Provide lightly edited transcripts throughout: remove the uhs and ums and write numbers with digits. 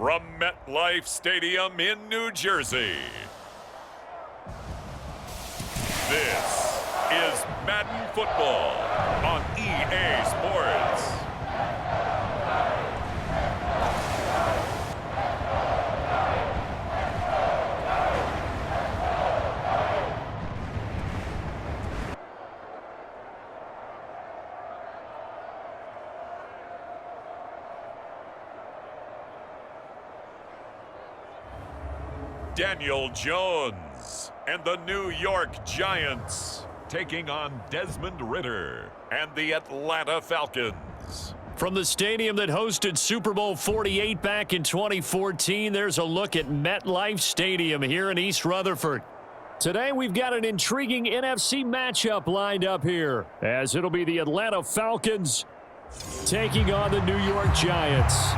from MetLife Stadium in New Jersey. This is Madden Football on EA Sports. Daniel Jones and the New York Giants taking on Desmond Ridder and the Atlanta Falcons. From the stadium that hosted Super Bowl 48 back in 2014, there's a look at MetLife Stadium here in East Rutherford. Today we've got an intriguing NFC matchup lined up here, as it'll be the Atlanta Falcons taking on the New York Giants.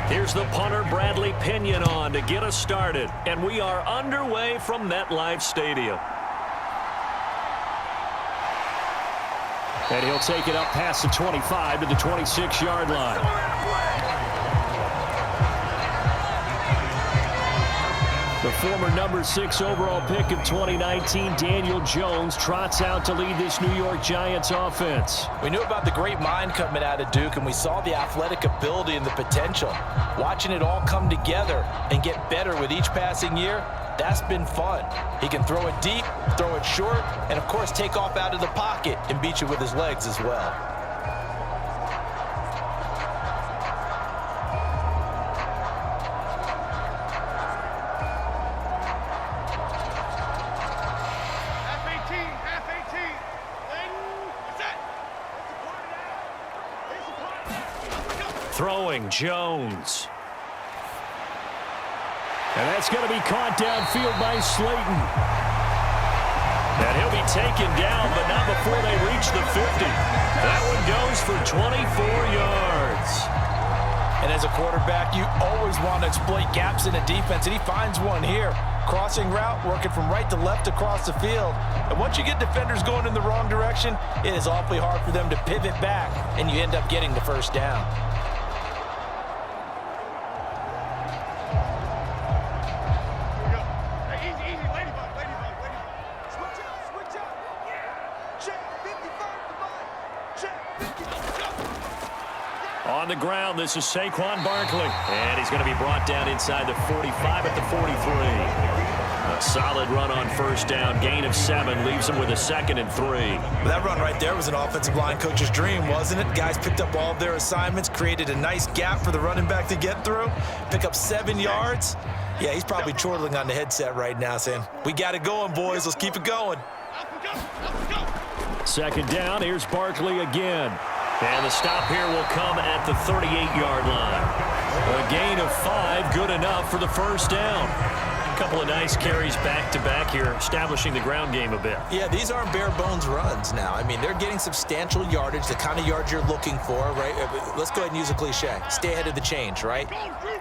Here's the punter, Bradley Pinion, on to get us started. And we are underway from MetLife Stadium. And he'll take it up past the 25 to the 26-yard line. The former number 6 overall pick of 2019, Daniel Jones, trots out to lead this New York Giants offense. We knew about the great mind coming out of Duke, and we saw the athletic ability and the potential. Watching it all come together and get better with each passing year, that's been fun. He can throw it deep, throw it short, and of course take off out of the pocket and beat you with his legs as well. Throwing Jones. And that's going to be caught downfield by Slayton. And he'll be taken down, but not before they reach the 50. That one goes for 24 yards. And as a quarterback, you always want to exploit gaps in a defense, and he finds one here. Crossing route, working from right to left across the field. And once you get defenders going in the wrong direction, it is awfully hard for them to pivot back, and you end up getting the first down. On the ground, this is Saquon Barkley. And he's going to be brought down inside the 45 at the 43. A solid run on first down. Gain of 7 leaves him with a 2nd and 3. That run right there was an offensive line coach's dream, wasn't it? Guys picked up all of their assignments, created a nice gap for the running back to get through, pick up 7 yards. Yeah, he's probably chortling on the headset right now saying, we got it going, boys. Let's keep it going. 2nd down. Here's Barkley again. And the stop here will come at the 38-yard line. A gain of 5, good enough for the first down. A couple of nice carries back-to-back here, establishing the ground game a bit. Yeah, these aren't bare-bones runs now. I mean, they're getting substantial yardage, the kind of yards you're looking for, right? Let's go ahead and use a cliche. Stay ahead of the change, right?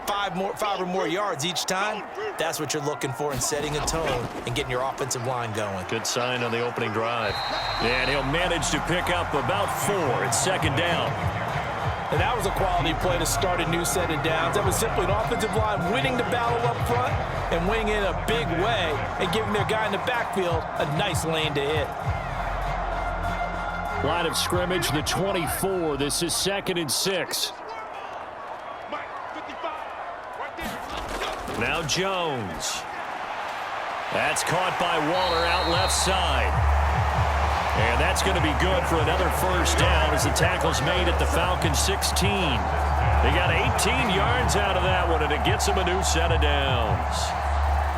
5 or more yards each time, that's what you're looking for in setting a tone and getting your offensive line going. Good sign on the opening drive. And he'll manage to pick up about 4 at 2nd down. And that was a quality play to start a new set of downs. That was simply an offensive line winning the battle up front and winning in a big way and giving their guy in the backfield a nice lane to hit. Line of scrimmage, the 24. This is 2nd and 6. Now Jones. That's caught by Waller out left side. And that's going to be good for another first down as the tackle's made at the Falcons 16. They got 18 yards out of that one, and it gets them a new set of downs.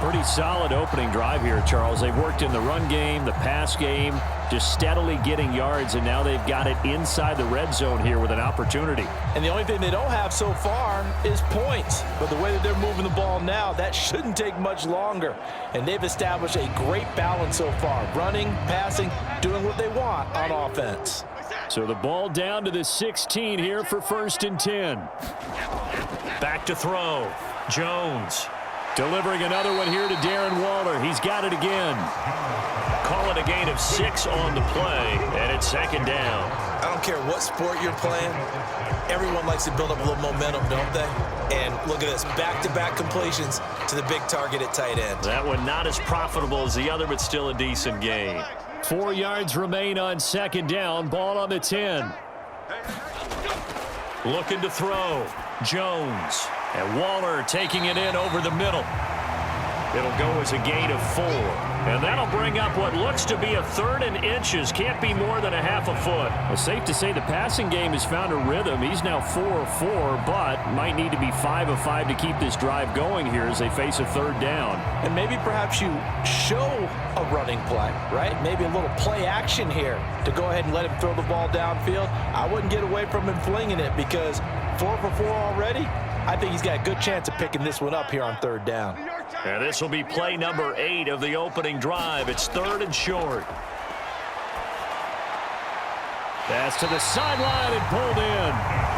Pretty solid opening drive here, Charles. They've worked in the run game, the pass game, just steadily getting yards, and now they've got it inside the red zone here with an opportunity. And the only thing they don't have so far is points. But the way that they're moving the ball now, that shouldn't take much longer. And they've established a great balance so far. Running, passing, doing what they want on offense. So the ball down to the 16 here for 1st and 10. Back to throw. Jones. Delivering another one here to Darren Waller. He's got it again. Call it a gain of 6 on the play, and it's 2nd down. I don't care what sport you're playing. Everyone likes to build up a little momentum, don't they? And look at this, back-to-back completions to the big target at tight end. That one not as profitable as the other, but still a decent gain. 4 yards remain on 2nd down. Ball on the 10. Looking to throw. Jones. And Waller taking it in over the middle. It'll go as a gain of 4. And that'll bring up what looks to be a 3rd and inches. Can't be more than a half a foot. Well, safe to say the passing game has found a rhythm. He's now 4 of 4, but might need to be 5 of 5 to keep this drive going here as they face a 3rd down. And maybe perhaps you show a running play, right? Maybe a little play action here to go ahead and let him throw the ball downfield. I wouldn't get away from him flinging it because 4 for 4 already. I think he's got a good chance of picking this one up here on 3rd down. And this will be play number 8 of the opening drive. It's 3rd and short. Pass to the sideline and pulled in.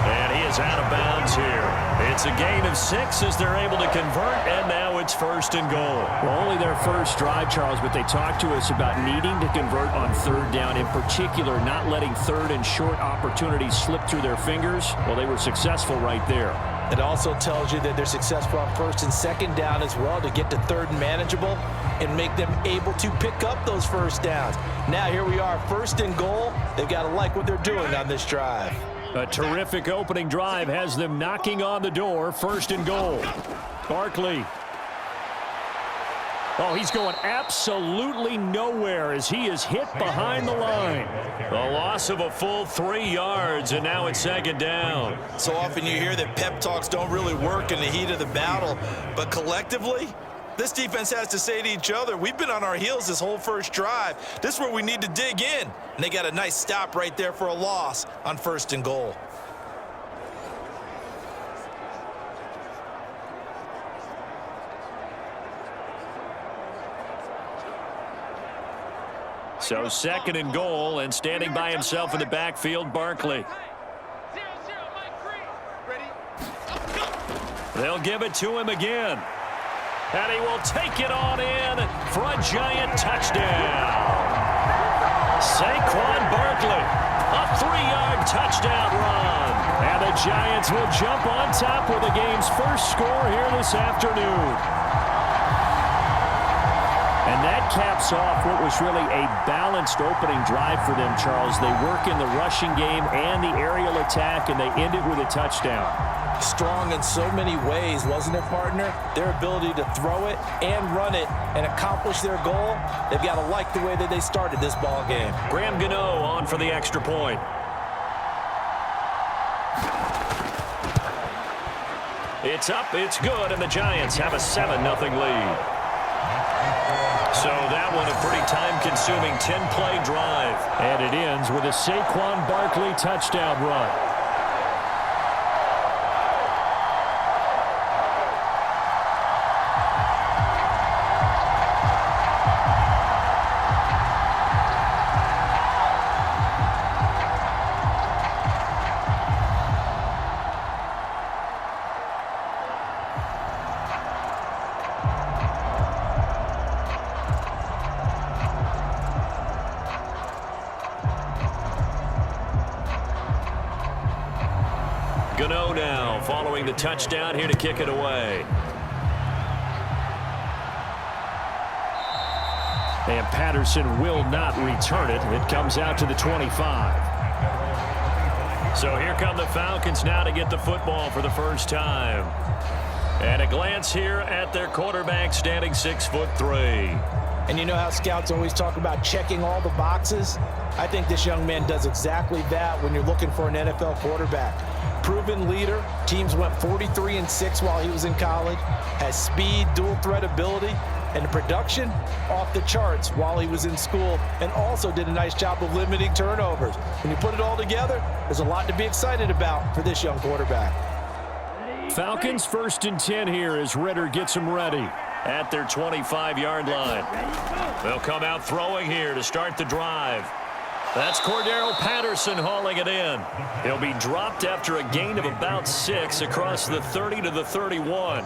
And he is out of bounds here. It's a gain of 6 as they're able to convert, and now it's 1st and goal. Well, only their first drive, Charles, but they talked to us about needing to convert on 3rd down, in particular not letting 3rd and short opportunities slip through their fingers. Well, they were successful right there. It also tells you that they're successful on 1st and 2nd down as well to get to 3rd and manageable and make them able to pick up those 1st downs. Now here we are, 1st and goal. They've got to like what they're doing on this drive. A terrific opening drive has them knocking on the door. 1st and goal. Barkley. Oh, he's going absolutely nowhere as he is hit behind the line. A loss of a full 3 yards, and now it's 2nd down. So often you hear that pep talks don't really work in the heat of the battle, but collectively, this defense has to say to each other, we've been on our heels this whole first drive. This is where we need to dig in. And they got a nice stop right there for a loss on 1st and goal. So 2nd and goal, and standing by himself in the backfield, Barkley. They'll give it to him again. And he will take it on in for a giant touchdown. Saquon Barkley, a 3-yard touchdown run. And the Giants will jump on top with the game's first score here this afternoon. And that caps off what was really a balanced opening drive for them, Charles. They work in the rushing game and the aerial attack, and they end it with a touchdown. Strong in so many ways, wasn't it, partner? Their ability to throw it and run it and accomplish their goal, they've got to like the way that they started this ball game. Graham Gano on for the extra point. It's up, it's good, and the Giants have a 7-0 lead. So that one a pretty time-consuming 10-play drive. And it ends with a Saquon Barkley touchdown run. Gano now following the touchdown here to kick it away. And Patterson will not return it. It comes out to the 25. So here come the Falcons now to get the football for the first time. And a glance here at their quarterback standing 6'3". And you know how scouts always talk about checking all the boxes? I think this young man does exactly that when you're looking for an NFL quarterback. Proven leader. Teams went 43-6 while he was in college. Has speed, dual threat ability. and the production off the charts while he was in school, and also did a nice job of limiting turnovers. When you put it all together, there's a lot to be excited about for this young quarterback. Falcons 1st and 10 here as Ritter gets them ready at their 25-yard line. They'll come out throwing here to start the drive. That's Cordero Patterson hauling it in. He'll be dropped after a gain of about 6 across the 30 to the 31.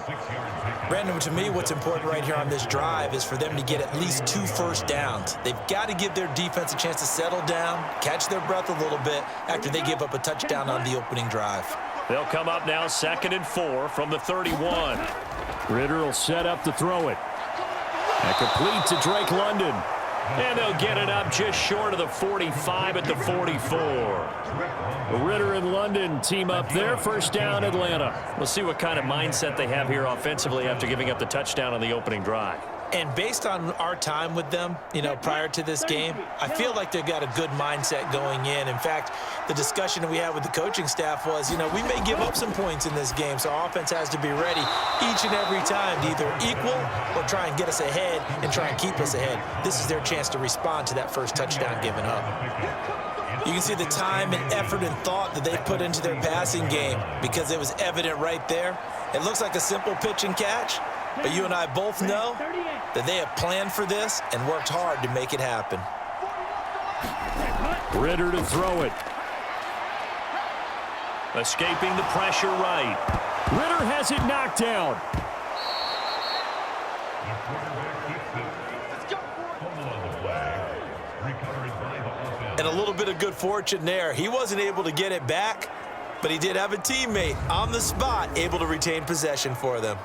Brandon, to me, what's important right here on this drive is for them to get at least 2 first downs. They've got to give their defense a chance to settle down, catch their breath a little bit after they give up a touchdown on the opening drive. They'll come up now 2nd and 4 from the 31. Ritter will set up to throw it. And complete to Drake London. And they'll get it up just short of the 45 at the 44. Ritter and London team up there. First down, Atlanta. We'll see what kind of mindset they have here offensively after giving up the touchdown on the opening drive. And based on our time with them, prior to this game, I feel like they've got a good mindset going in. In fact, the discussion that we had with the coaching staff was, we may give up some points in this game, so our offense has to be ready each and every time to either equal or try and get us ahead and try and keep us ahead. This is their chance to respond to that first touchdown given up. You can see the time and effort and thought that they put into their passing game because it was evident right there. It looks like a simple pitch and catch, but you and I both know that they have planned for this and worked hard to make it happen. Ritter to throw it. Escaping the pressure right. Ritter has it knocked down. And a little bit of good fortune there. He wasn't able to get it back, but he did have a teammate on the spot able to retain possession for them.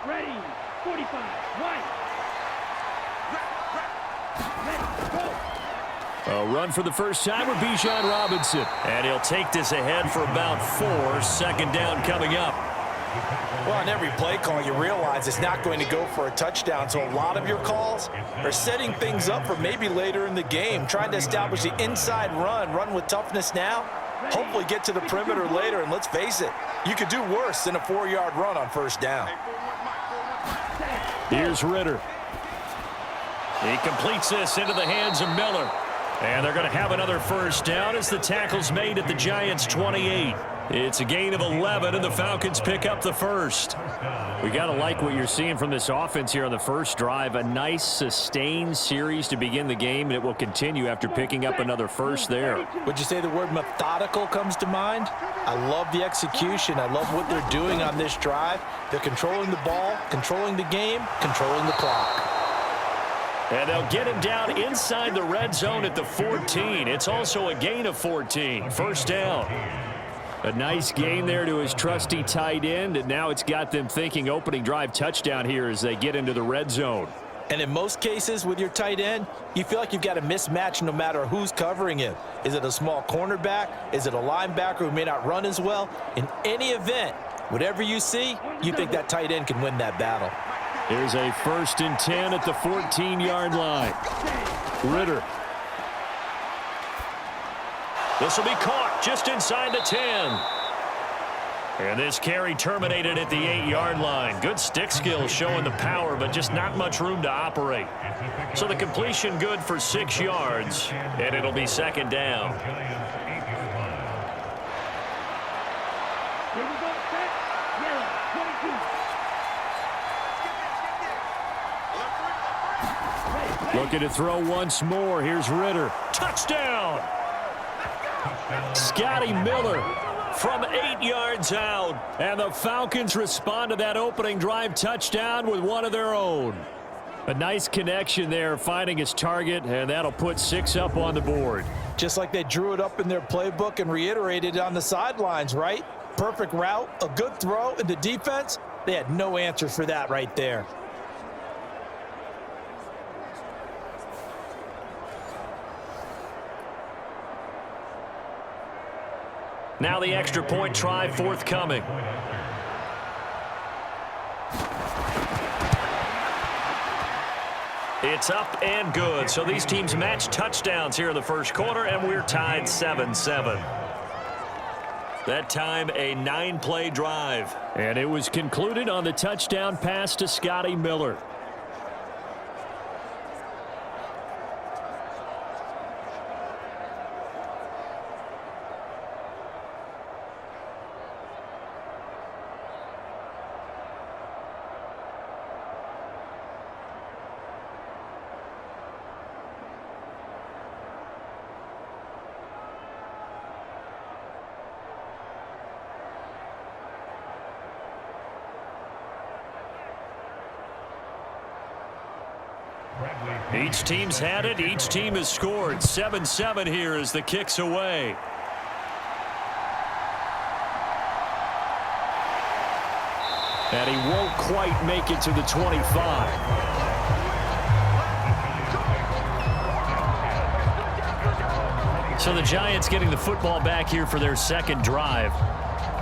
Ready, 45, right. Ready, go. A run for the first time with Bijan Robinson. And he'll take this ahead for about 4. 2nd down coming up. Well, on every play call, you realize it's not going to go for a touchdown, so a lot of your calls are setting things up for maybe later in the game, trying to establish the inside run with toughness now, hopefully get to the perimeter later, and let's face it, you could do worse than a 4-yard run on first down. Here's Ritter. He completes this into the hands of Miller. And they're going to have another first down as the tackle's made at the Giants' 28. It's a gain of 11, and the Falcons pick up the first. We got to like what you're seeing from this offense here on the first drive. A nice, sustained series to begin the game, and it will continue after picking up another first there. Would you say the word methodical comes to mind? I love the execution. I love what they're doing on this drive. They're controlling the ball, controlling the game, controlling the clock. And they'll get him down inside the red zone at the 14. It's also a gain of 14. First down. A nice gain there to his trusty tight end, and now it's got them thinking opening drive touchdown here as they get into the red zone. And in most cases with your tight end, you feel like you've got a mismatch no matter who's covering him. Is it a small cornerback? Is it a linebacker who may not run as well? In any event, whatever you see, you think that tight end can win that battle. Here's a 1st and 10 at the 14-yard line. Ritter. This will be caught just inside the 10. And this carry terminated at the 8-yard line. Good stick skills showing the power, but just not much room to operate. So the completion good for 6 yards, and it'll be 2nd down. Here we go, set, yellow, 22. Looking to throw once more. Here's Ritter. Touchdown! Scotty Miller from 8 yards out. And the Falcons respond to that opening drive touchdown with one of their own. A nice connection there, finding his target, and that'll put 6 up on the board. Just like they drew it up in their playbook and reiterated it on the sidelines, right? Perfect route, a good throw, and the defense, they had no answer for that right there. Now the extra point try forthcoming. It's up and good. So these teams match touchdowns here in the first quarter, and we're tied 7-7. That time, a 9-play drive. And it was concluded on the touchdown pass to Scotty Miller. Each team's had it. Each team has scored. 7-7 here as the kick's away. And he won't quite make it to the 25. So the Giants getting the football back here for their second drive.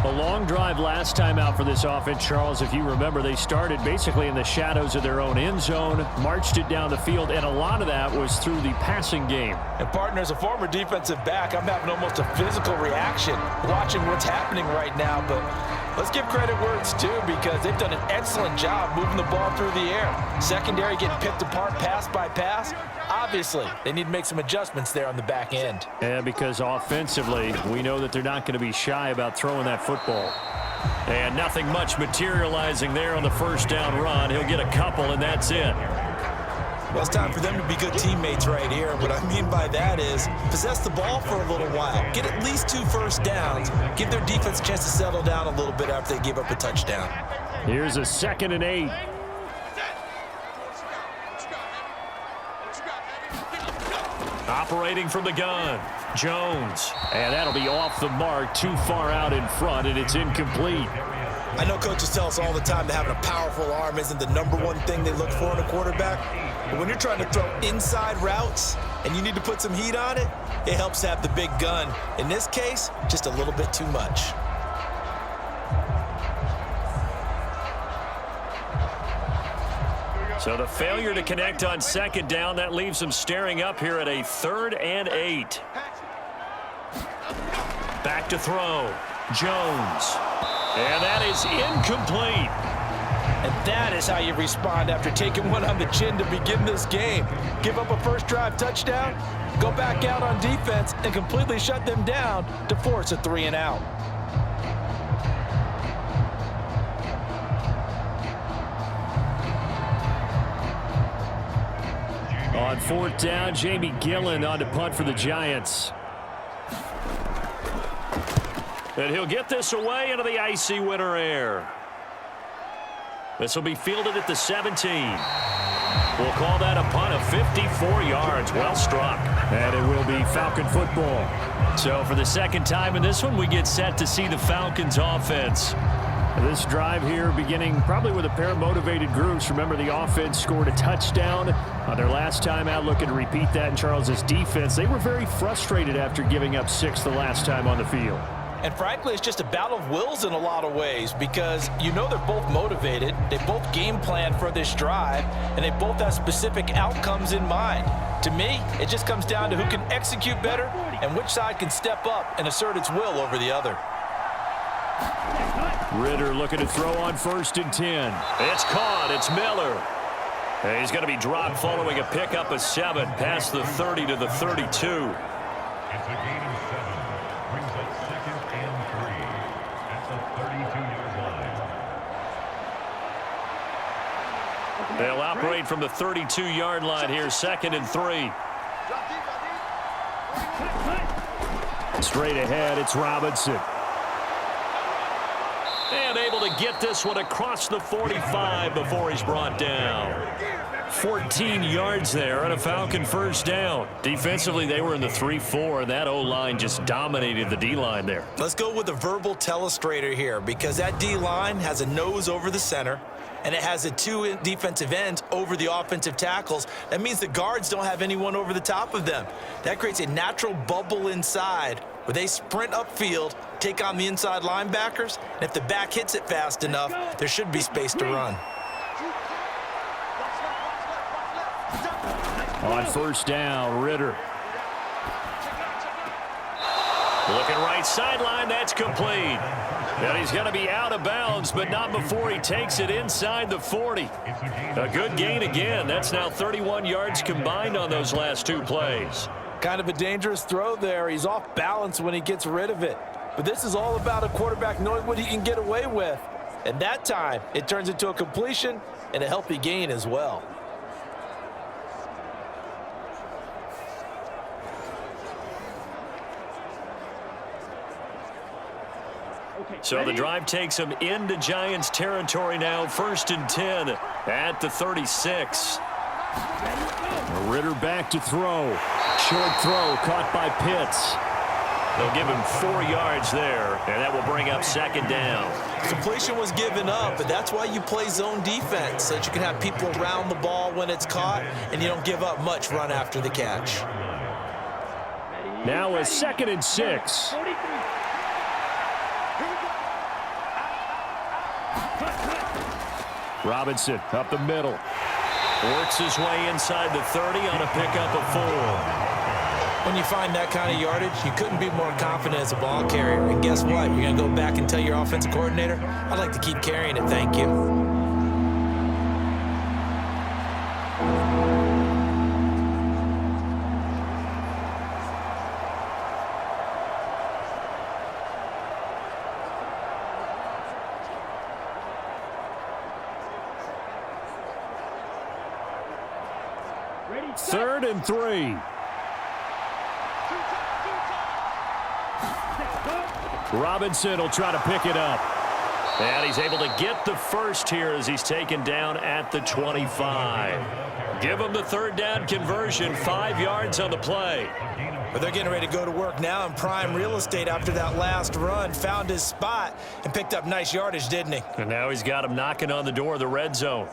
A long drive last time out for this offense, Charles. If you remember, they started basically in the shadows of their own end zone, marched it down the field, and a lot of that was through the passing game. And, partner, as a former defensive back, I'm having almost a physical reaction watching what's happening right now. But let's give credit where it's due, because they've done an excellent job moving the ball through the air. Secondary getting picked apart pass by pass. Obviously, they need to make some adjustments there on the back end. Yeah, because offensively, we know that they're not going to be shy about throwing that football. And nothing much materializing there on the first down run. He'll get a couple, and that's it. Well, it's time for them to be good teammates right here. What I mean by that is possess the ball for a little while. Get at least 2 first downs. Give their defense a chance to settle down a little bit after they give up a touchdown. Here's a 2nd and 8. Operating from the gun, Jones. And that'll be off the mark, too far out in front, and it's incomplete. I know coaches tell us all the time that having a powerful arm isn't the #1 thing they look for in a quarterback. But when you're trying to throw inside routes and you need to put some heat on it, it helps to have the big gun. In this case, just a little bit too much. So the failure to connect on 2nd down, that leaves them staring up here at a 3rd and 8. Back to throw, Jones. And that is incomplete. And that is how you respond after taking one on the chin to begin this game. Give up a first drive touchdown, go back out on defense, and completely shut them down to force a 3 and out. On 4th down, Jamie Gillen on to punt for the Giants. And he'll get this away into the icy winter air. This will be fielded at the 17. We'll call that a punt of 54 yards. Well struck. And it will be Falcon football. So for the second time in this one, we get set to see the Falcons offense. This drive here beginning probably with a pair of motivated groups. Remember, the offense scored a touchdown on their last time out, looking to repeat that in Charles's defense. They were very frustrated after giving up 6 the last time on the field. And frankly, it's just a battle of wills in a lot of ways, because you know they're both motivated, they both game plan for this drive, and they both have specific outcomes in mind. To me, it just comes down to who can execute better and which side can step up and assert its will over the other. Ritter looking to throw on 1st and 10. It's caught. It's Miller. And he's going to be dropped following a pickup of 7 past the 30 to the 32. It's a gain of 7. Brings up 2nd and 3. That's a 32-yard line. They'll operate from the 32-yard line here, 2nd and 3. Straight ahead, it's Robinson. And able to get this one across the 45 before he's brought down. 14 yards there on a Falcon first down. Defensively, they were in the 3-4, and that O-line just dominated the D-line there. Let's go with a verbal telestrator here, because that D-line has a nose over the center, and it has a 2 defensive ends over the offensive tackles. That means the guards don't have anyone over the top of them. That creates a natural bubble inside where they sprint upfield, take on the inside linebackers, and if the back hits it fast enough, there should be space to run. On first down, Ritter. Looking right sideline, that's complete. And he's going to be out of bounds, but not before he takes it inside the 40. A good gain again. That's now 31 yards combined on those last two plays. Kind of a dangerous throw there. He's off balance when he gets rid of it. But this is all about a quarterback knowing what he can get away with. And that time, it turns into a completion and a healthy gain as well. So the drive takes him into Giants territory now, 1st and 10 at the 36. Ritter back to throw. Short throw caught by Pitts. They'll give him 4 yards there, and that will bring up 2nd down. Completion was given up, but that's why you play zone defense, so that you can have people around the ball when it's caught, and you don't give up much run after the catch. Now a 2nd and 6. 43. Robinson up the middle. Works his way inside the 30 on a pickup of 4. When you find that kind of yardage, you couldn't be more confident as a ball carrier. And guess what? You're going to go back and tell your offensive coordinator, I'd like to keep carrying it, thank you. Ready, set. 3rd and 3. Robinson will try to pick it up. And he's able to get the first here as he's taken down at the 25. Give him the 3rd down conversion, 5 yards on the play. But they're getting ready to go to work now in prime real estate after that last run. Found his spot and picked up nice yardage, didn't he? And now he's got him knocking on the door of the red zone.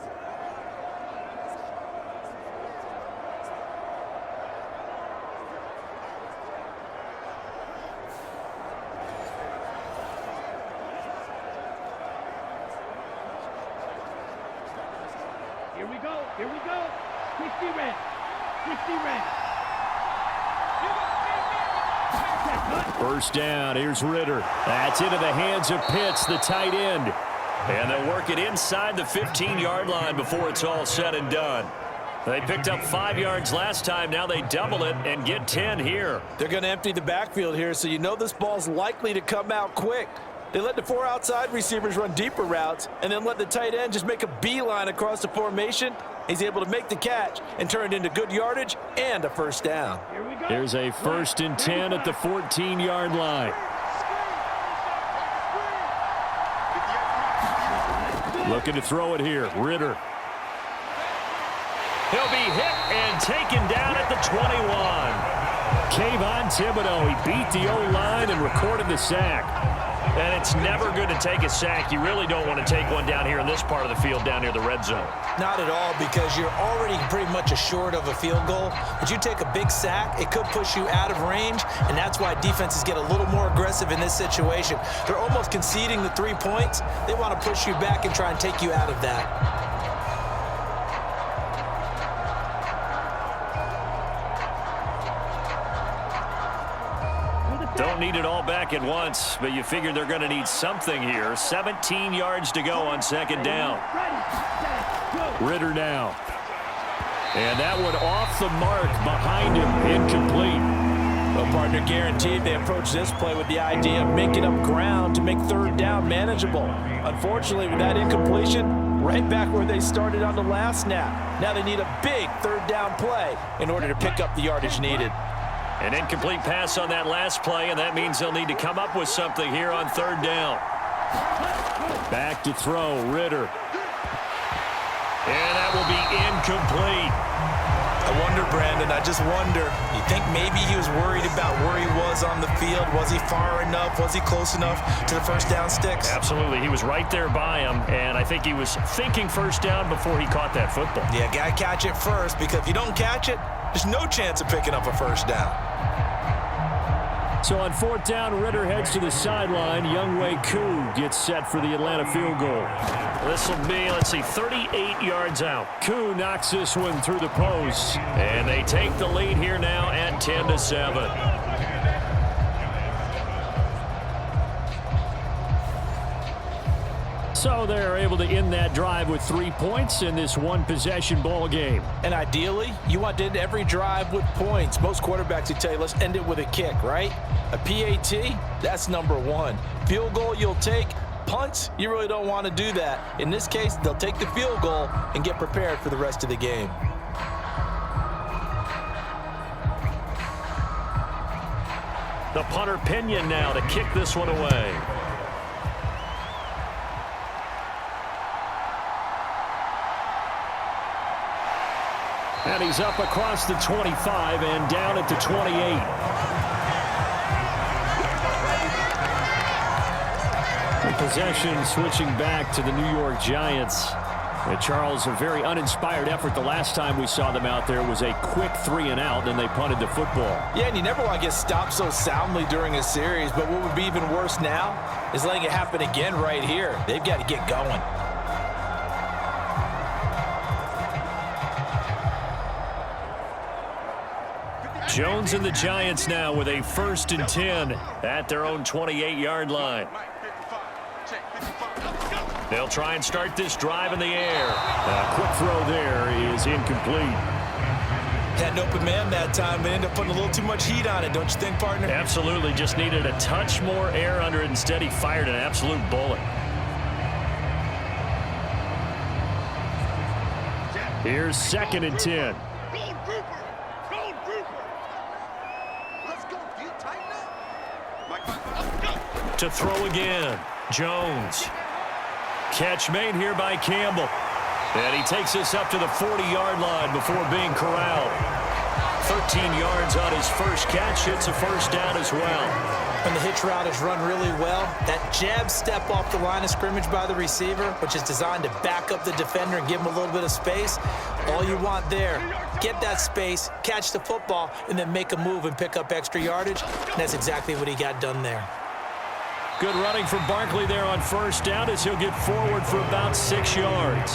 Here we go. 60 red. 60 red. 1st down. Here's Ritter. That's into the hands of Pitts, the tight end. And they'll work it inside the 15-yard line before it's all said and done. They picked up 5 yards last time. Now they double it and get 10 here. They're going to empty the backfield here, so you know this ball's likely to come out quick. They let the 4 outside receivers run deeper routes and then let the tight end just make a beeline across the formation. He's able to make the catch and turn it into good yardage and a 1st down. Here we go. Here's a 1st and 10 at the 14-yard line. Looking to throw it here. Ritter. He'll be hit and taken down at the 21. Kayvon Thibodeau, he beat the O-line and recorded the sack. And it's never good to take a sack. You really don't want to take one down here in this part of the field down near the red zone. Not at all, because you're already pretty much assured of a field goal. But you take a big sack, it could push you out of range, and that's why defenses get a little more aggressive in this situation. They're almost conceding the 3 points. They want to push you back and try and take you out of that. Don't need it all back at once, but you figure they're going to need something here. 17 yards to go on 2nd down. Ritter now. And that one off the mark behind him, incomplete. Well, partner, guaranteed they approach this play with the idea of making up ground to make 3rd down manageable. Unfortunately, with that incompletion, right back where they started on the last snap. Now they need a big 3rd down play in order to pick up the yardage needed. An incomplete pass on that last play, and that means they'll need to come up with something here on 3rd down. Back to throw, Ritter. And that will be incomplete. I wonder, Brandon, I just wonder, you think maybe he was worried about where he was on the field? Was he far enough? Was he close enough to the 1st down sticks? Absolutely. He was right there by him, and I think he was thinking 1st down before he caught that football. Yeah, got to catch it first, because if you don't catch it, there's no chance of picking up a 1st down. So on 4th down, Ritter heads to the sideline. Younghoe Koo gets set for the Atlanta field goal. This will be, 38 yards out. Koo knocks this one through the post. And they take the lead here now at 10-7. So they're able to end that drive with 3 points in this one-possession ball game. And ideally, you want to end every drive with points. Most quarterbacks would tell you, let's end it with a kick, right? A PAT, that's number one. Field goal you'll take. Punts, you really don't want to do that. In this case, they'll take the field goal and get prepared for the rest of the game. The punter Pinion now to kick this one away. And he's up across the 25 and down at the 28. The possession switching back to the New York Giants. Charles, a very uninspired effort the last time we saw them out there was a quick 3-and-out, then they punted the football. Yeah, and you never want to get stopped so soundly during a series, but what would be even worse now is letting it happen again right here. They've got to get going. Jones and the Giants now with a 1st and 10 at their own 28-yard line. They'll try and start this drive in the air. A quick throw there is incomplete. Had an open man that time, but ended up putting a little too much heat on it, don't you think, partner? Absolutely. Just needed a touch more air under it. Instead, he fired an absolute bullet. Here's 2nd and 10. To throw again. Jones. Catch made here by Campbell. And he takes us up to the 40-yard line before being corralled. 13 yards on his first catch. It's a 1st down as well. When the hitch route is run really well, that jab step off the line of scrimmage by the receiver, which is designed to back up the defender and give him a little bit of space, all you want there, get that space, catch the football, and then make a move and pick up extra yardage. And that's exactly what he got done there. Good running from Barkley there on 1st down as he'll get forward for about 6 yards.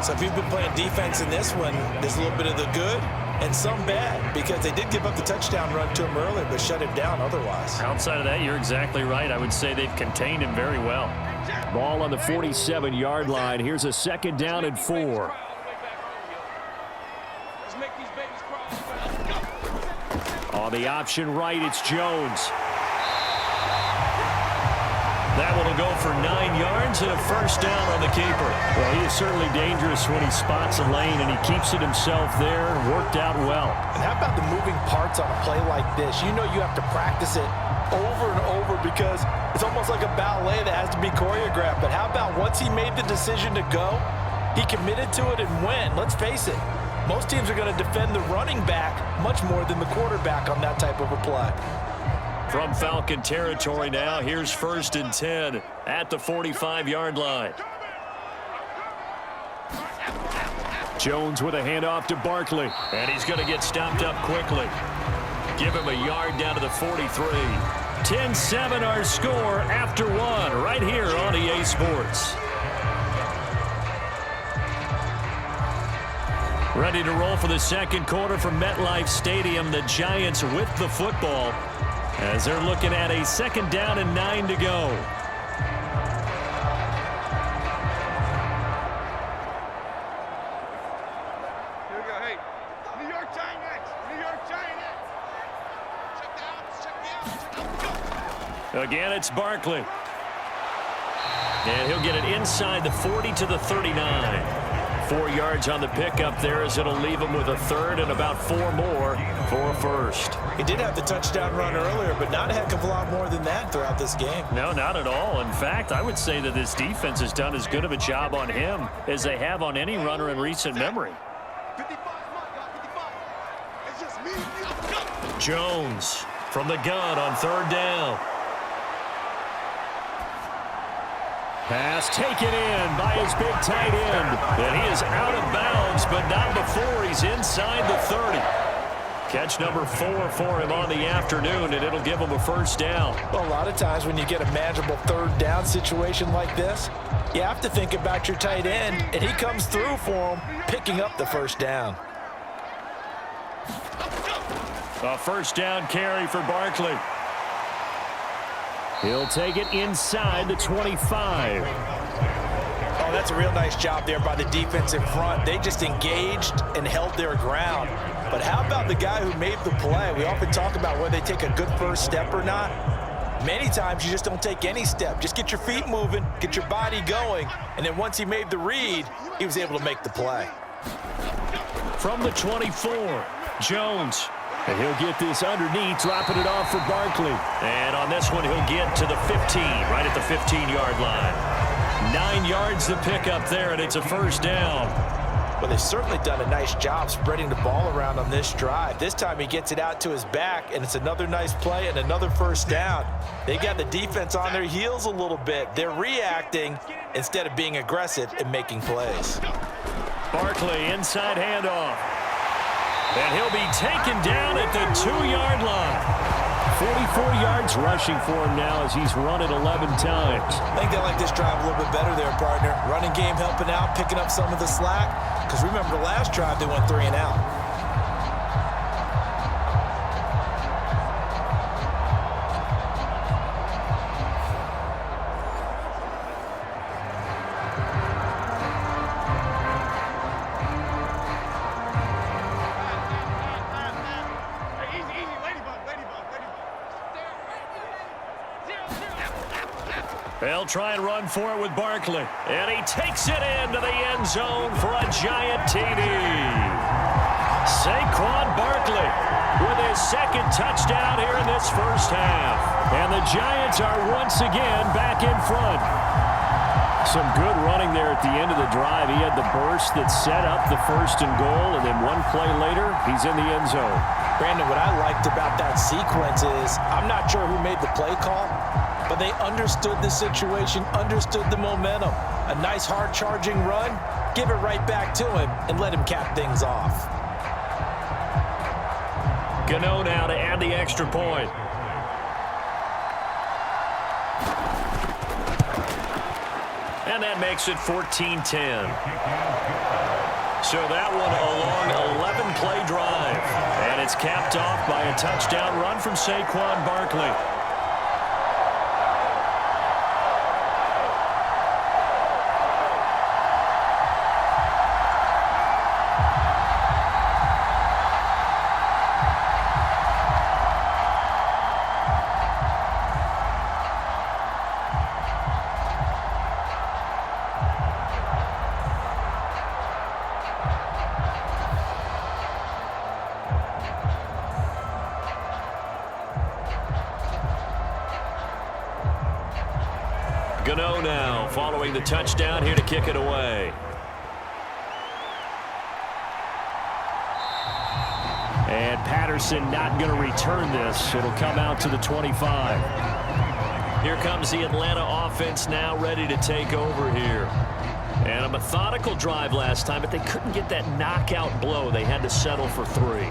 So if you've been playing defense in this one, there's a little bit of the good and some bad, because they did give up the touchdown run to him earlier, but shut him down otherwise. Outside of that, you're exactly right. I would say they've contained him very well. Ball on the 47-yard line. Here's a 2nd down and 4. On the option right, it's Jones. That one will go for 9 yards and a 1st down on the keeper. Well, he is certainly dangerous when he spots a lane, and he keeps it himself there. Worked out well. And how about the moving parts on a play like this? You know you have to practice it over and over because it's almost like a ballet that has to be choreographed. But how about once he made the decision to go, he committed to it and went. Let's face it, most teams are going to defend the running back much more than the quarterback on that type of a play. From Falcon territory now, here's 1st and 10 at the 45-yard line. Jones with a handoff to Barkley. And he's going to get stopped up quickly. Give him a yard down to the 43. 10-7 our score after one right here on EA Sports. Ready to roll for the 2nd quarter from MetLife Stadium. The Giants with the football as they're looking at a 2nd down and 9 to go. Here we go. Hey, New York Giants. New York Giants. Check the out. Again, it's Barkley. And he'll get it inside the 40 to the 39. 4 yards on the pickup there as it'll leave him with a 3rd and about 4 more for a 1st. He did have the touchdown run earlier, but not a heck of a lot more than that throughout this game. No, not at all. In fact, I would say that this defense has done as good of a job on him as they have on any runner in recent memory. 55, it's just me and you. Jones from the gun on 3rd down. Pass taken in by his big tight end. And he is out of bounds, but not before he's inside the 30. Catch number 4 for him on the afternoon, and it'll give him a first down. Well, a lot of times when you get a manageable third down situation like this, you have to think about your tight end, and he comes through for him, picking up the first down. A first down carry for Barkley. He'll take it inside the 25. Oh, that's a real nice job there by the defensive front. They just engaged and held their ground. But how about the guy who made the play? We often talk about whether they take a good first step or not. Many times you just don't take any step. Just get your feet moving, get your body going, and then once he made the read, he was able to make the play. From the 24, Jones. And he'll get this underneath, dropping it off for Barkley. And on this one, he'll get to the 15, right at the 15-yard line. 9 yards to pick up there, and it's a first down. Well, they've certainly done a nice job spreading the ball around on this drive. This time he gets it out to his back, and it's another nice play and another first down. They got the defense on their heels a little bit. They're reacting instead of being aggressive and making plays. Barkley, inside handoff. And he'll be taken down at the 2-yard line. 44 yards rushing for him now as he's run it 11 times. I think they like this drive a little bit better there, partner. Running game helping out, picking up some of the slack. Because remember the last drive, they went 3 and out. They'll try and run for it with Barkley. And he takes it into the end zone for a giant TD. Saquon Barkley with his second touchdown here in this first half. And the Giants are once again back in front. Some good running there at the end of the drive. He had the burst that set up the first and goal, and then one play later, he's in the end zone. Brandon, what I liked about that sequence is I'm not sure who made the play call, but they understood the situation, understood the momentum. A nice hard-charging run, give it right back to him, and let him cap things off. Gano now to add the extra point. And that makes it 14-10. So that one a long 11-play drive. And it's capped off by a touchdown run from Saquon Barkley. Gano now following the touchdown here to kick it away. And Patterson not going to return this. It'll come out to the 25. Here comes the Atlanta offense now ready to take over here. And a methodical drive last time, but they couldn't get that knockout blow. They had to settle for 3.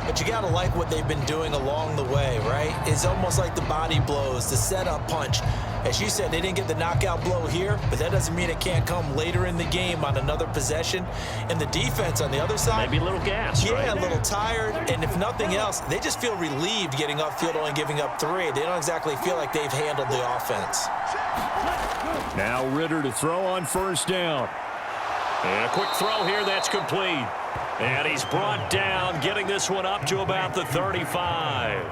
But you got to like what they've been doing along the way, right? It's almost like the body blows, the setup punch. As you said, they didn't get the knockout blow here, but that doesn't mean it can't come later in the game on another possession. And the defense on the other side, maybe a little gas, yeah, right? A little tired. And if nothing else, they just feel relieved getting upfield, only giving up 3. They don't exactly feel like they've handled the offense. Now Ritter to throw on first down. And a quick throw here that's complete. And he's brought down, getting this one up to about the 35.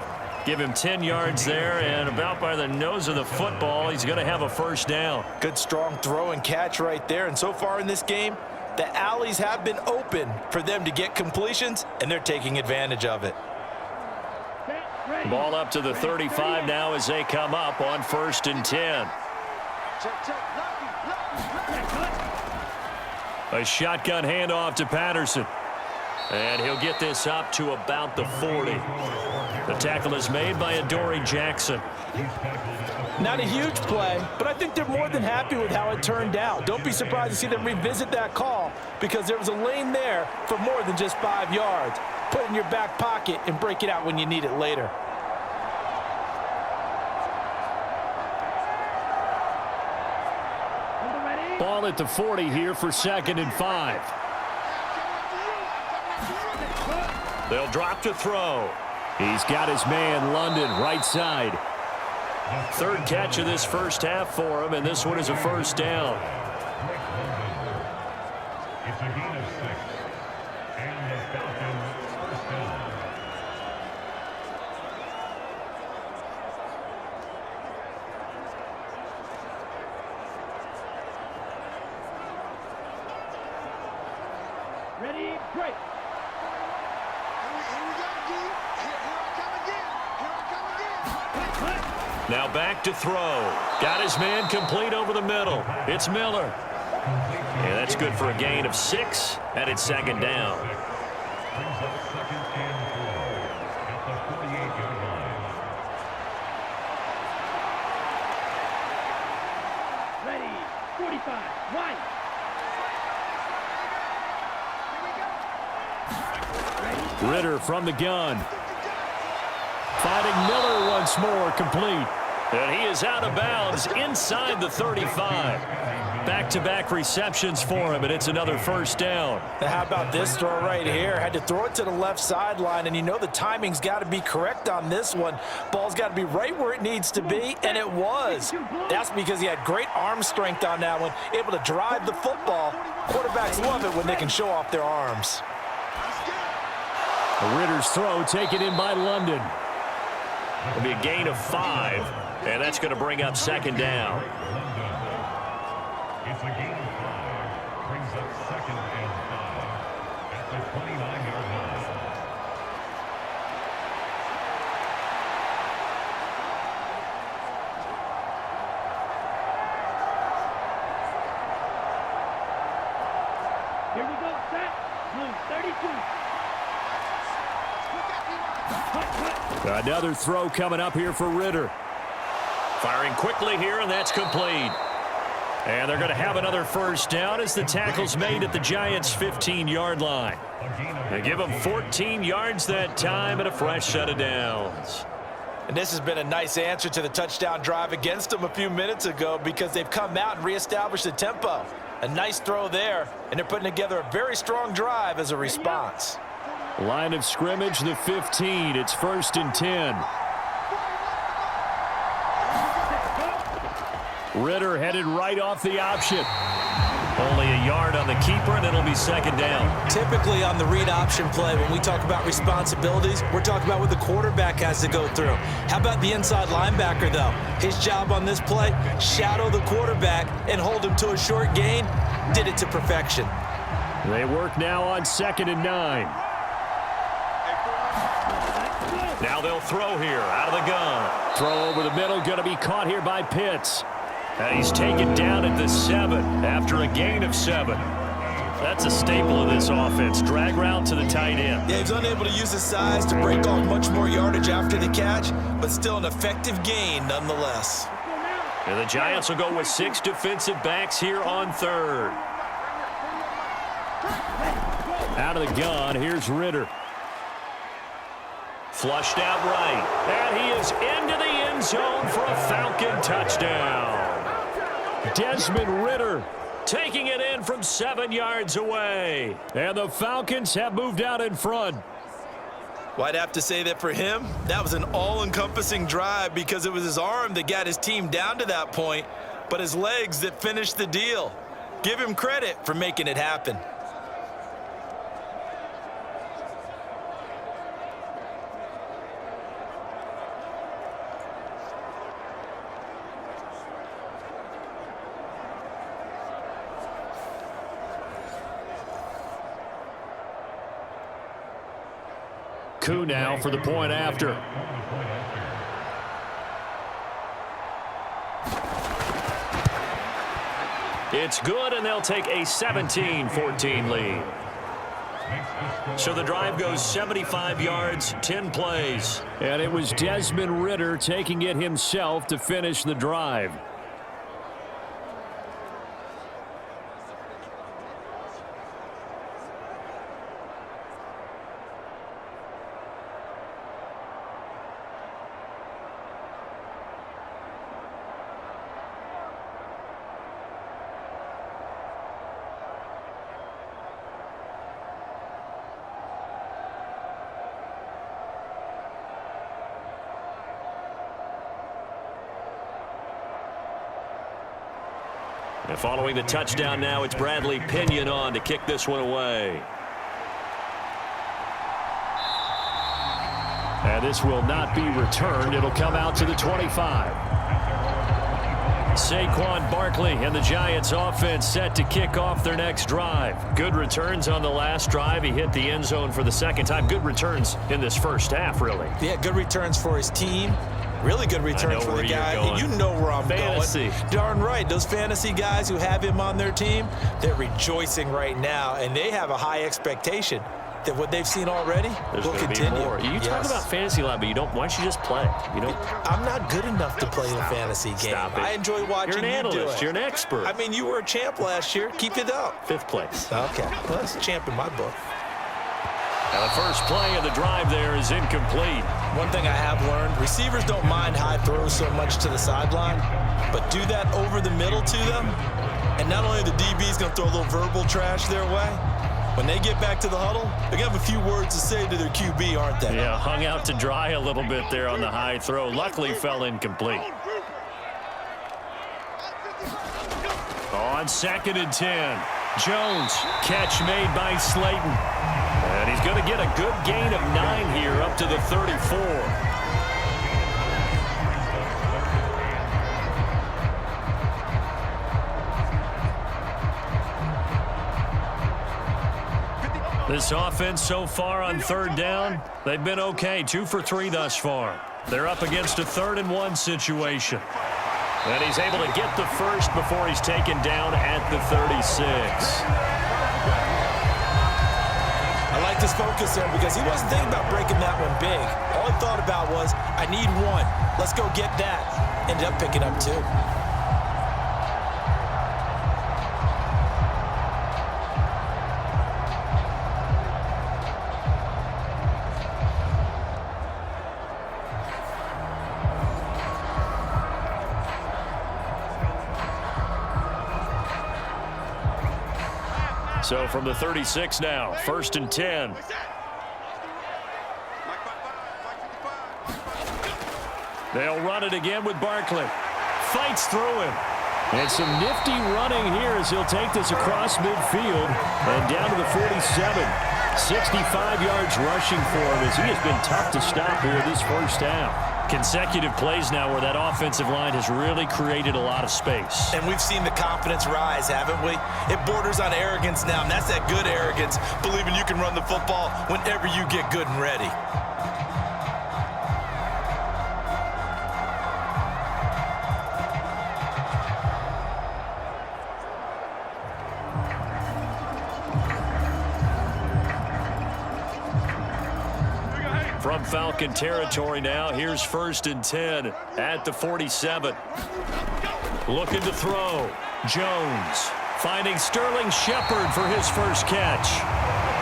Give him 10 yards there, and about by the nose of the football, he's going to have a first down. Good, strong throw and catch right there. And so far in this game, the alleys have been open for them to get completions, and they're taking advantage of it. Ball up to the 35 now as they come up on 1st and 10. A shotgun handoff to Patterson. And he'll get this up to about the 40. The tackle is made by Adoree Jackson. Not a huge play, but I think they're more than happy with how it turned out. Don't be surprised to see them revisit that call because there was a lane there for more than just 5 yards. put in your back pocket and break it out when you need it later. Ball at the 40 here for 2nd and 5. They'll drop to throw. He's got his man, London, right side. 3rd catch of this first half for him, and this one is a first down. It's a gain of 6. And the Falcons first down. Ready, break. Now back to throw. Got his man complete over the middle. It's Miller. Yeah, that's good for a gain of 6, and it's 2nd down. Brings up 2nd and 4 at the 48-yard line. Ready, 45, wide. Ritter from the gun. Finding Miller once more, complete. And he is out of bounds inside the 35. Back-to-back receptions for him, and it's another first down. Now how about this throw right here? Had to throw it to the left sideline, and you know the timing's got to be correct on this one. Ball's got to be right where it needs to be, and it was. That's because he had great arm strength on that one, able to drive the football. Quarterbacks love it when they can show off their arms. Ritter's throw taken in by London. It'll be a gain of 5, and that's going to bring up 2nd down. It's a gain of 5. Brings up 2nd and 5 at the 29-yard line. Here we go, set. Blue 32. Another throw coming up here for Ritter. Firing quickly here, and that's complete. And they're going to have another first down as the tackle's made at the Giants' 15-yard line. They give them 14 yards that time and a fresh set of downs. And this has been a nice answer to the touchdown drive against them a few minutes ago because they've come out and reestablished the tempo. A nice throw there, and they're putting together a very strong drive as a response. Line of scrimmage, the 15. It's 1st and 10. Ritter headed right off the option. Only a yard on the keeper, and it'll be 2nd down. Typically on the read option play, when we talk about responsibilities, we're talking about what the quarterback has to go through. How about the inside linebacker, though? His job on this play, shadow the quarterback and hold him to a short gain. Did it to perfection. They work now on 2nd and 9. Now they'll throw here out of the gun. Throw over the middle, going to be caught here by Pitts. And he's taken down at the 7 after a gain of 7. That's a staple of this offense. Drag route to the tight end. Yeah, he's unable to use his size to break off much more yardage after the catch, but still an effective gain nonetheless. And the Giants will go with 6 defensive backs here on 3rd. Out of the gun, here's Ritter. Flushed out right. And he is into the end zone for a Falcon touchdown. Desmond Ritter taking it in from 7 yards away. And the Falcons have moved out in front. Well, I'd have to say that for him, that was an all-encompassing drive because it was his arm that got his team down to that point, but his legs that finished the deal. Give him credit for making it happen. Coup now for the point after. It's good, and they'll take a 17-14 lead. So the drive goes 75 yards, 10 plays. And it was Desmond Ritter taking it himself to finish the drive. And following the touchdown now, it's Bradley Pinion on to kick this one away. And this will not be returned. It'll come out to the 25. Saquon Barkley and the Giants offense set to kick off their next drive. Good returns on the last drive. He hit the end zone for the second time. Good returns in this first half, really. Yeah, good returns for his team. Really good returns for the guy. You know where I'm fantasy. going. Darn right. Those fantasy guys who have him on their team, they're rejoicing right now, and they have a high expectation that what they've seen already will continue. More. You talk about fantasy a lot, but you don't. Why don't you just play? You don't. I'm not good enough to play in a fantasy game. Stop it. I enjoy watching You're an analyst. You're an expert. I mean, you were a champ last year. Keep it up. 5th place. Okay. Well, that's a champ in my book. Now the first play of the drive there is incomplete. One thing I have learned, receivers don't mind high throws so much to the sideline, but do that over the middle to them, and not only the DB's going to throw a little verbal trash their way, when they get back to the huddle, they're going to have a few words to say to their QB, aren't they? Yeah, hung out to dry a little bit there on the high throw. Luckily fell incomplete. On 2nd and 10, Jones, catch made by Slayton. And he's going to get a good gain of 9 here up to the 34. This offense so far on 3rd down, they've been okay. 2 for 3 thus far. They're up against a 3rd and 1 situation. And he's able to get the first before he's taken down at the 36. I like this focus there because he wasn't thinking about breaking that one big. All he thought about was, I need 1. Let's go get that. Ended up picking up 2. So from the 36 now, 1st and 10. They'll run it again with Barkley. Fights through him. And some nifty running here as he'll take this across midfield and down to the 47. 65 yards rushing for him as he has been tough to stop here this first half. Consecutive plays now where that offensive line has really created a lot of space. And we've seen the confidence rise, haven't we? It borders on arrogance now, and that's that good arrogance, believing you can run the football whenever you get good and ready. From Falcon territory now, here's 1st and 10 at the 47. Looking to throw. Jones finding Sterling Shepard for his first catch.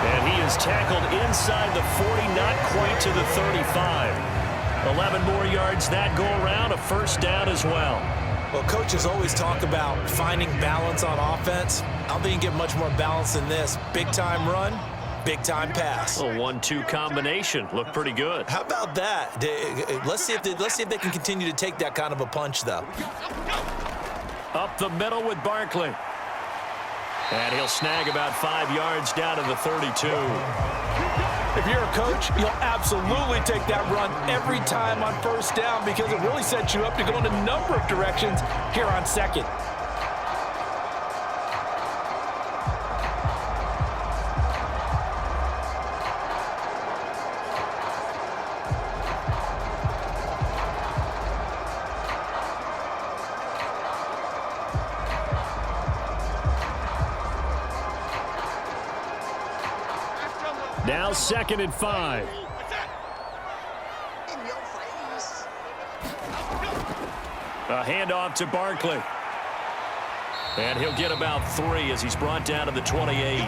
And he is tackled inside the 40, not quite to the 35. 11 more yards that go around, a first down as well. Well, coaches always talk about finding balance on offense. I don't think you get much more balance than this. Big-time run. Big-time pass. A 1-2 combination. Looked pretty good. How about that? Let's see if they can continue to take that kind of a punch, though. Up the middle with Barkley. And he'll snag about 5 yards down to the 32. If you're a coach, you'll absolutely take that run every time on 1st down because it really sets you up to go in a number of directions here on 2nd. Now 2nd and 5. A handoff to Barkley. And he'll get about 3 as he's brought down to the 28.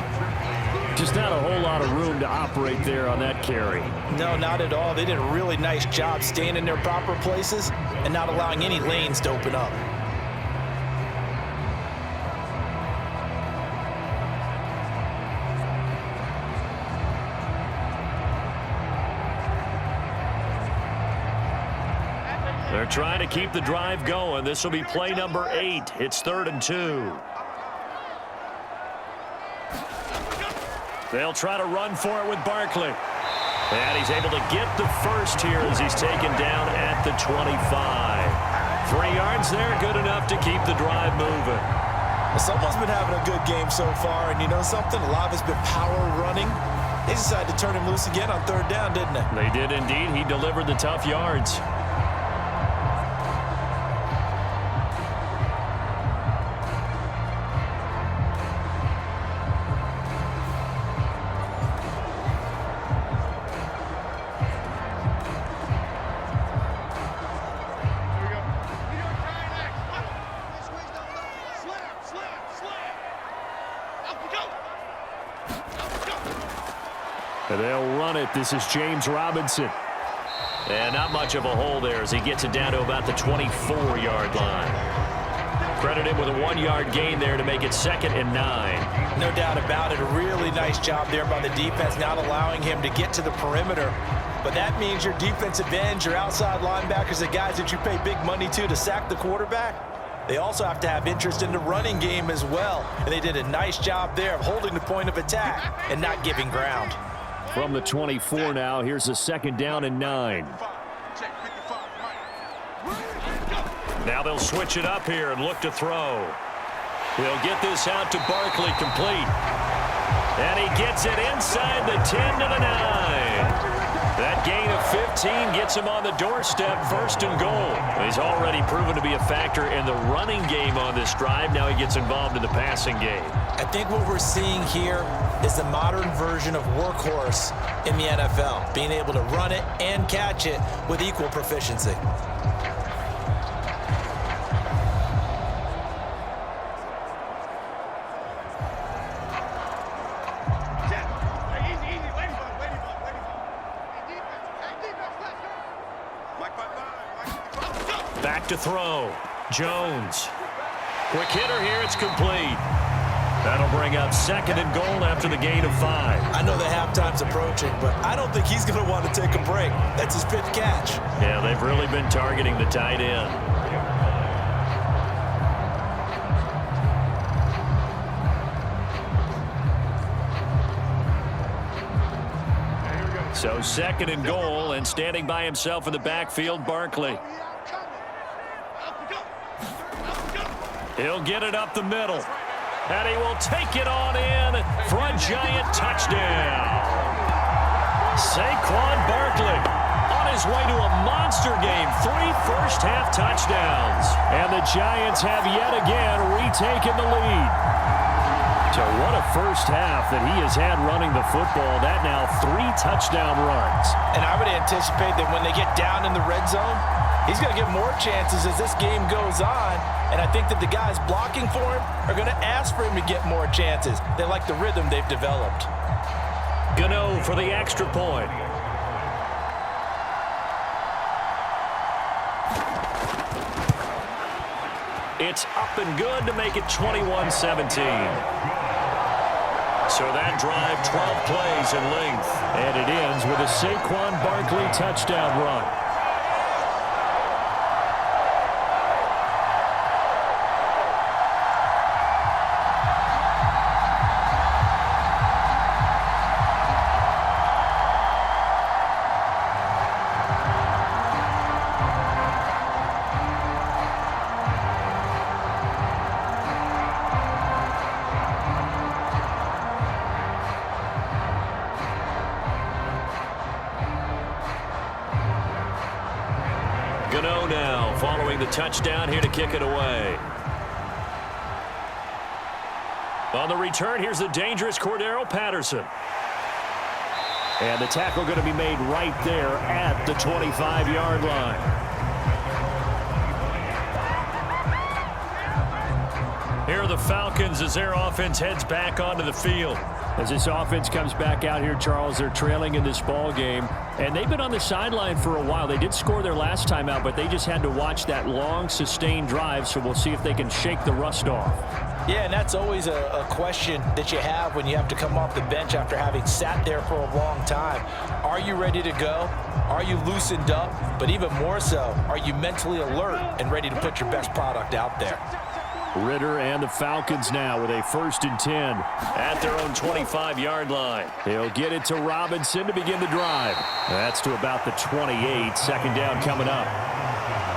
Just not a whole lot of room to operate there on that carry. No, not at all. They did a really nice job staying in their proper places and not allowing any lanes to open up. They're trying to keep the drive going. This will be play number 8. It's 3rd and 2. They'll try to run for it with Barkley. And he's able to get the first here as he's taken down at the 25. 3 yards there, good enough to keep the drive moving. Someone's been having a good game so far, and you know something? A lot of it's been power running. They decided to turn him loose again on 3rd down, didn't they? They did indeed. He delivered the tough yards. And they'll run it. This is James Robinson. And not much of a hole there as he gets it down to about the 24-yard line. Credit him with a 1-yard gain there to make it 2nd and 9. No doubt about it. A really nice job there by the defense, not allowing him to get to the perimeter. But that means your defensive ends, your outside linebackers, the guys that you pay big money to sack the quarterback, they also have to have interest in the running game as well. And they did a nice job there of holding the point of attack and not giving ground. From the 24 now, here's a 2nd down and 9. Now they'll switch it up here and look to throw. He'll get this out to Barkley, complete. And he gets it inside the 10 to the 9. That gain of 15 gets him on the doorstep, 1st and goal. He's already proven to be a factor in the running game on this drive. Now he gets involved in the passing game. I think what we're seeing here is the modern version of workhorse in the NFL, being able to run it and catch it with equal proficiency. Back to throw. Jones. Quick hitter here. It's complete. That'll bring up 2nd and goal after the gain of 5. I know the halftime's approaching, but I don't think he's going to want to take a break. That's his 5th catch. Yeah, they've really been targeting the tight end. So 2nd and goal, and standing by himself in the backfield, Barkley. He'll get it up the middle. And he will take it on in for a giant touchdown. Saquon Barkley on his way to a monster game. 3 first-half touchdowns. And the Giants have yet again retaken the lead. So what a first half that he has had running the football. That now 3 touchdown runs. And I would anticipate that when they get down in the red zone, he's going to get more chances as this game goes on. And I think that the guys blocking for him are going to ask for him to get more chances. They like the rhythm they've developed. Gano for the extra point. It's up and good to make it 21-17. So that drive, 12 plays in length. And it ends with a Saquon Barkley touchdown run. Gano now following the touchdown here to kick it away. On the return, here's the dangerous Cordero Patterson. And the tackle going to be made right there at the 25-yard line. Here are the Falcons as their offense heads back onto the field. As this offense comes back out here, Charles, they're trailing in this ball game. And they've been on the sideline for a while. They did score their last time out, but they just had to watch that long, sustained drive, so we'll see if they can shake the rust off. Yeah, and that's always a question that you have when you have to come off the bench after having sat there for a long time. Are you ready to go? Are you loosened up? But even more so, are you mentally alert and ready to put your best product out there? Ritter and the Falcons now with a 1st and 10 at their own 25-yard line. He'll get it to Robinson to begin the drive. That's to about the 28. 2nd down coming up.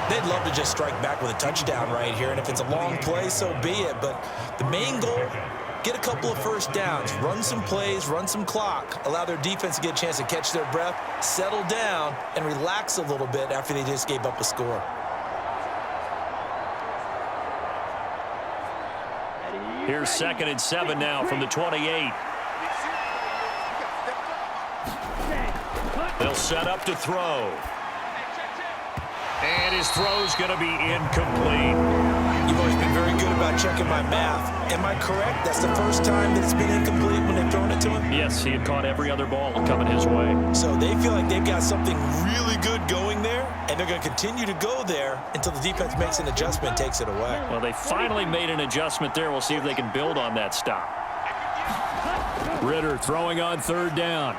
They'd love to just strike back with a touchdown right here, and if it's a long play, so be it. But the main goal, get a couple of 1st downs, run some plays, run some clock, allow their defense to get a chance to catch their breath, settle down, and relax a little bit after they just gave up a score. Here's 2nd and 7 now from the 28. They'll set up to throw. And his throw's going to be incomplete. You've always been very good about checking my math. Am I correct? That's the first time that it's been incomplete when they've thrown it to him? Yes, he had caught every other ball coming his way. So they feel like they've got something really good going there, and they're going to continue to go there until the defense makes an adjustment, takes it away. Well, they finally made an adjustment there. We'll see if they can build on that stop. Ritter throwing on 3rd down.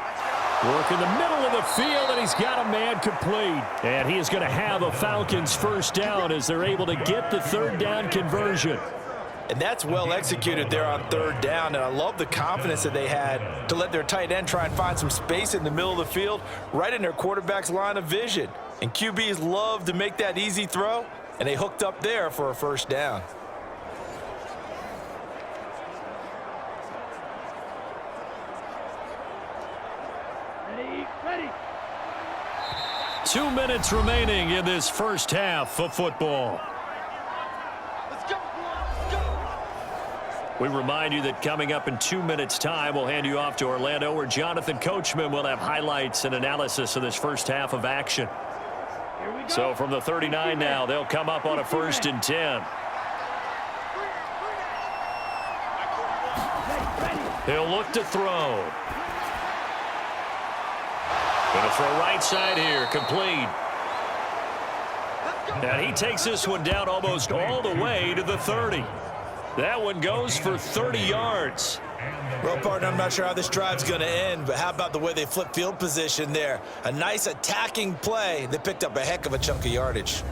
Work in the middle of the field, and he's got a man complete. And he is going to have a Falcons 1st down as they're able to get the 3rd down conversion. And that's well executed there on 3rd down, and I love the confidence that they had to let their tight end try and find some space in the middle of the field, right in their quarterback's line of vision. And QBs love to make that easy throw, and they hooked up there for a 1st down. Ready. 2 minutes remaining in this 1st half of football. Let's go. Let's go. We remind you that coming up in 2 minutes' time, we'll hand you off to Orlando, where Jonathan Coachman will have highlights and analysis of this 1st half of action. So from the 39 now, they'll come up on a 1st and 10. He'll look to throw. Going to throw right side here, complete. And he takes this one down almost all the way to the 30. That one goes for 30 yards. Well, partner, I'm not sure how this drive's going to end, but how about the way they flip field position there? A nice attacking play. They picked up a heck of a chunk of yardage.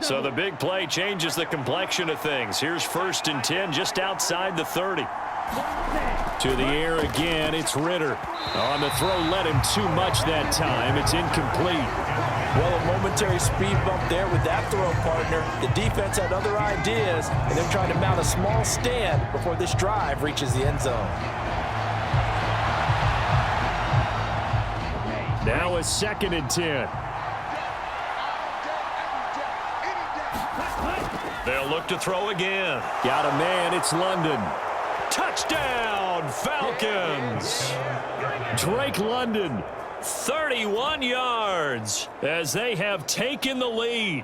So the big play changes the complexion of things. Here's 1st and 10 just outside the 30. To the air again, it's Ritter. On the throw, led him too much that time. It's incomplete. Well, a momentary speed bump there with that throw, partner. The defense had other ideas, and they're trying to mount a small stand before this drive reaches the end zone. Now a 2nd and 10. They'll look to throw again. Got a man, it's London. Touchdown, Falcons! Drake London, 31 yards as they have taken the lead.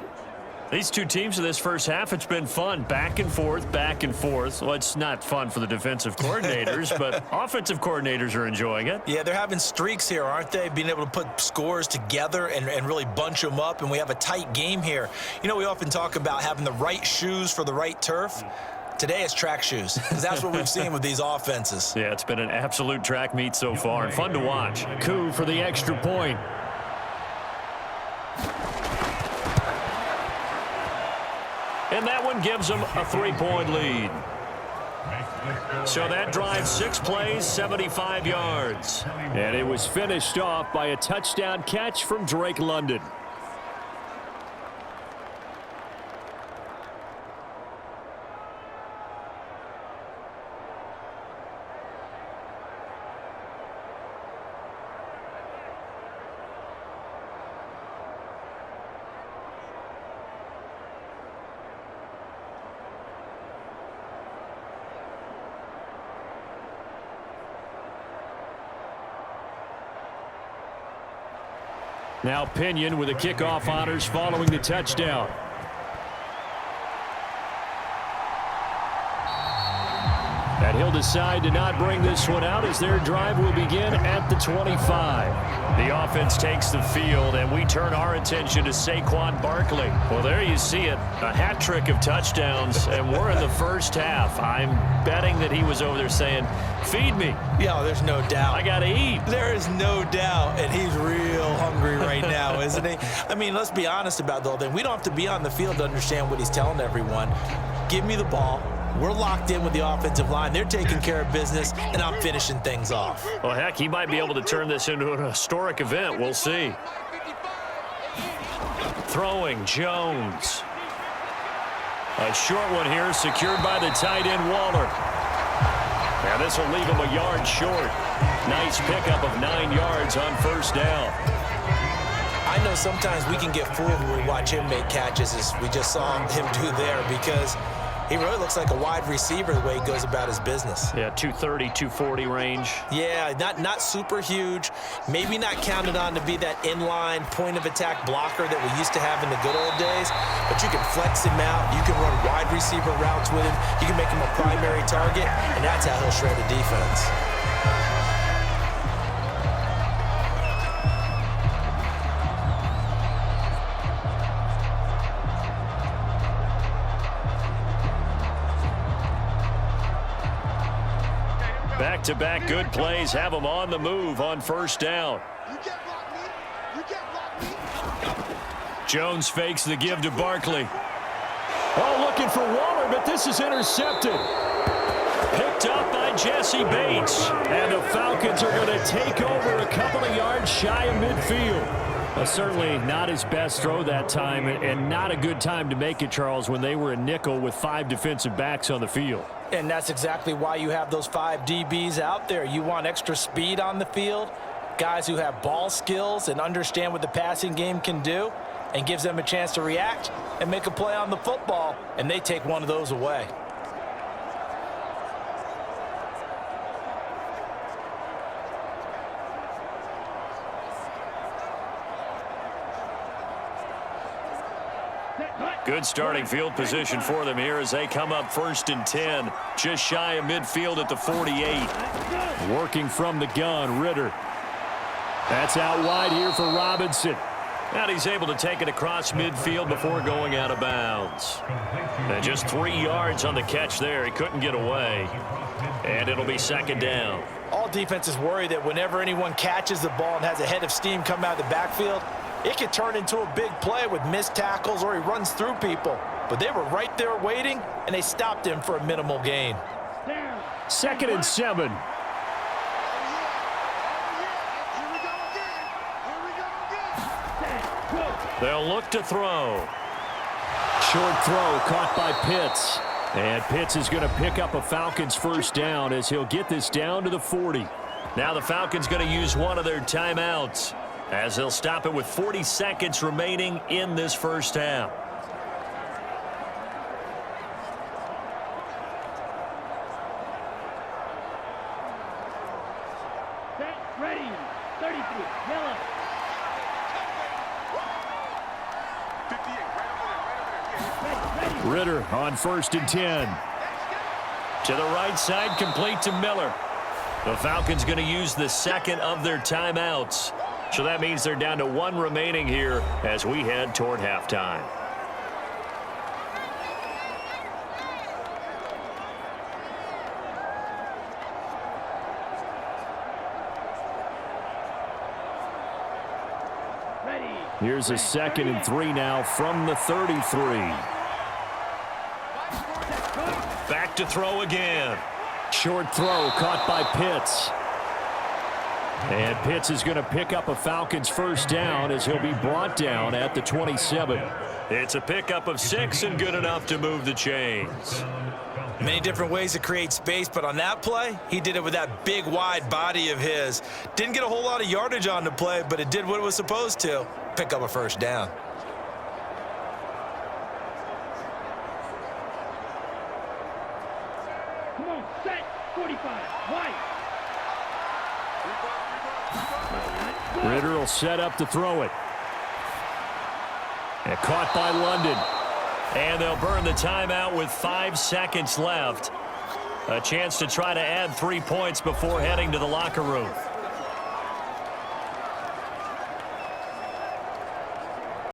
These two teams in this 1st half, it's been fun. Back and forth, back and forth. Well, it's not fun for the defensive coordinators, but offensive coordinators are enjoying it. Yeah, they're having streaks here, aren't they? Being able to put scores together and really bunch them up, and we have a tight game here. You know, we often talk about having the right shoes for the right turf. Today it's track shoes, because that's what we've seen with these offenses. Yeah, it's been an absolute track meet so far, and fun to watch. Coup for the extra point. And that one gives them a 3-point lead. So that drive, 6 plays, 75 yards. And it was finished off by a touchdown catch from Drake London. Now Pinion with the kickoff honors following the touchdown. And he'll decide to not bring this one out as their drive will begin at the 25. The offense takes the field, and we turn our attention to Saquon Barkley. Well, there you see it, a hat trick of touchdowns, and we're in the first half. I'm betting that he was over there saying, feed me. Yeah, there's no doubt. I got to eat. There is no doubt, and he's real hungry right now, isn't he? I mean, let's be honest about the whole thing. We don't have to be on the field to understand what he's telling everyone. Give me the ball. We're locked in with the offensive line. They're taking care of business, and I'm finishing things off. Well, heck, he might be able to turn this into an historic event. We'll see. Throwing, Jones. A short one here, secured by the tight end, Waller. Now this will leave him a yard short. Nice pickup of 9 yards on first down. I know sometimes we can get fooled when we watch him make catches, as we just saw him do there, because he really looks like a wide receiver the way he goes about his business. Yeah, 230, 240 range. Yeah, not super huge. Maybe not counted on to be that inline point-of-attack blocker that we used to have in the good old days. But you can flex him out. You can run wide receiver routes with him. You can make him a primary target, and that's how he'll shred the defense. Back-to-back good plays have him on the move on first down. Jones fakes the give to Barkley. Oh, looking for Waller, but this is intercepted. Picked up by Jesse Bates. And the Falcons are going to take over a couple of yards shy of midfield. Well, certainly not his best throw that time, and not a good time to make it, Charles, when they were a nickel with 5 defensive backs on the field. And that's exactly why you have those 5 DBs out there. You want extra speed on the field, guys who have ball skills and understand what the passing game can do, and gives them a chance to react and make a play on the football, and they take one of those away. Good starting field position for them here as they come up 1st and 10, just shy of midfield at the 48. Working from the gun, Ritter. That's out wide here for Robinson. And he's able to take it across midfield before going out of bounds. And just 3 yards on the catch there. He couldn't get away. And it'll be 2nd down. All defenses worry that whenever anyone catches the ball and has a head of steam come out of the backfield, it could turn into a big play with missed tackles or he runs through people. But they were right there waiting, and they stopped him for a minimal gain. 2nd and 7. They'll look to throw. Short throw caught by Pitts. And Pitts is going to pick up a Falcons first down as he'll get this down to the 40. Now the Falcons going to use one of their timeouts as they'll stop it with 40 seconds remaining in this first half. Set, ready, 33, yellow. 58, right over there. Ritter on 1st and 10. To the right side, complete to Miller. The Falcons going to use the 2nd of their timeouts. So that means they're down to 1 remaining here as we head toward halftime. Ready. Here's a 2nd and 3 now from the 33. Back to throw again. Short throw caught by Pitts. And Pitts is going to pick up a Falcons first down as he'll be brought down at the 27. It's a pickup of 6 and good enough to move the chains. Many different ways to create space, but on that play, he did it with that big, wide body of his. Didn't get a whole lot of yardage on the play, but it did what it was supposed to. Pick up a first down. Come on, set, 45, white. Ritter will set up to throw it. And caught by London. And they'll burn the timeout with 5 seconds left. A chance to try to add 3 points before heading to the locker room.